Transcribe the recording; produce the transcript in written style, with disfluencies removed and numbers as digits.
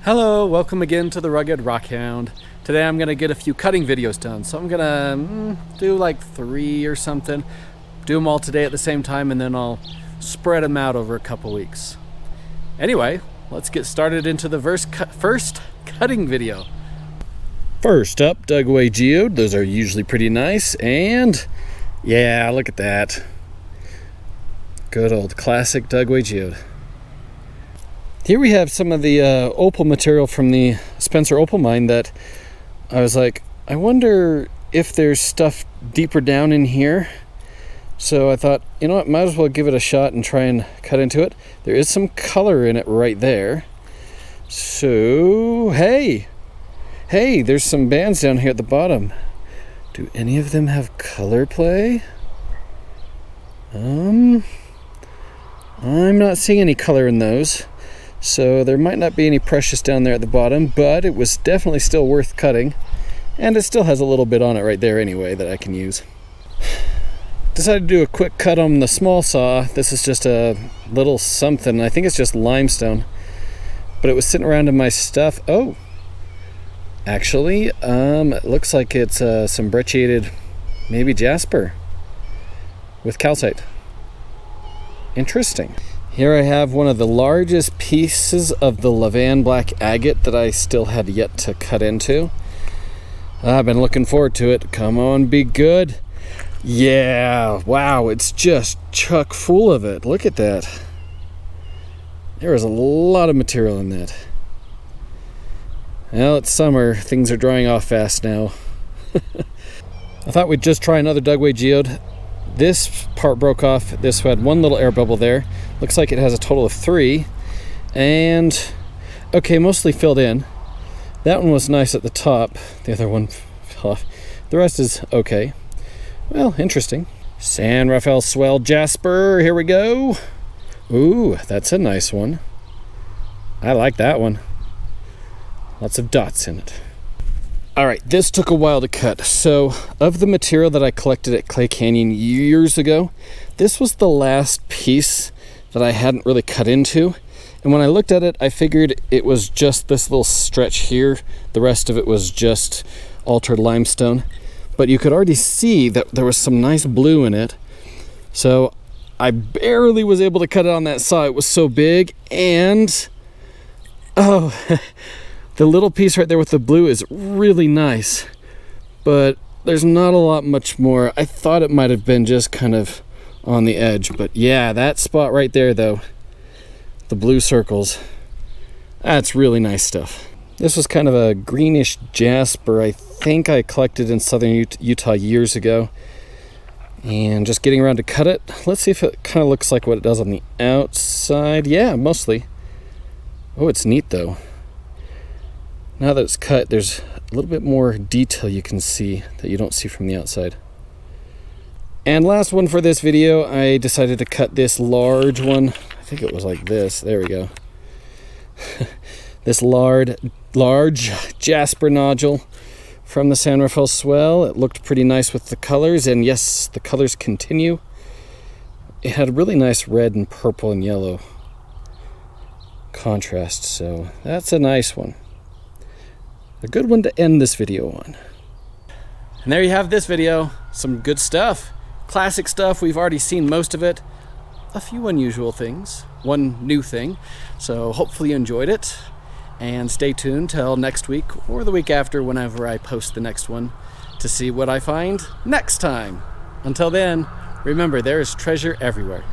Hello, welcome again to the Rugged Rockhound. Today I'm going to get a few cutting videos done. So I'm going to do like 3 or something. Do them all today at the same time and then I'll spread them out over a couple weeks. Anyway, let's get started into the first cutting video. First up, Dugway Geode. Those are usually pretty nice. And yeah, look at that. Good old classic Dugway Geode. Here we have some of the opal material from the Spencer Opal Mine that I was like, I wonder if there's stuff deeper down in here. So I thought, you know what, might as well give it a shot and try and cut into it. There is some color in it right there. So, hey, there's some bands down here at the bottom. Do any of them have color play? I'm not seeing any color in those. So there might not be any precious down there at the bottom, but it was definitely still worth cutting. And it still has a little bit on it right there anyway that I can use. Decided to do a quick cut on the small saw. This is just a little something. I think it's just limestone. But it was sitting around in my stuff. Oh, actually, it looks like it's some brecciated, maybe jasper with calcite. Interesting. Here I have one of the largest pieces of the Levan black agate that I still had yet to cut into. I've been looking forward to it. Come on, be good. Yeah, wow, it's just chock full of it. Look at that. There is a lot of material in that. Well, it's summer. Things are drying off fast now. I thought we'd just try another Dugway Geode. This part broke off. This had one little air bubble there. Looks like it has a total of 3. And, okay, mostly filled in. That one was nice at the top. The other one fell off. The rest is okay. Well, interesting. San Rafael Swell Jasper. Here we go. Ooh, that's a nice one. I like that one. Lots of dots in it. All right, this took a while to cut. So, of the material that I collected at Clay Canyon years ago, this was the last piece that I hadn't really cut into. And when I looked at it, I figured it was just this little stretch here. The rest of it was just altered limestone. But you could already see that there was some nice blue in it. So, I barely was able to cut it on that saw. It was so big. And, oh... the little piece right there with the blue is really nice, but there's not a lot much more. I thought it might have been just kind of on the edge, but yeah, that spot right there though, the blue circles, that's really nice stuff. This was kind of a greenish jasper. I think I collected in southern Utah years ago, and just getting around to cut it. Let's see if it kind of looks like what it does on the outside. Yeah, mostly. Oh, it's neat though. Now that it's cut, there's a little bit more detail you can see that you don't see from the outside. And last one for this video, I decided to cut this large one. I think it was like this. There we go. This large jasper nodule from the San Rafael Swell. It looked pretty nice with the colors, and yes, the colors continue. It had a really nice red and purple and yellow contrast, so that's a nice one. A good one to end this video on. And there you have this video. Some good stuff. Classic stuff. We've already seen most of it. A few unusual things. One new thing. So hopefully you enjoyed it. And stay tuned till next week or the week after whenever I post the next one to see what I find next time. Until then, remember there is treasure everywhere.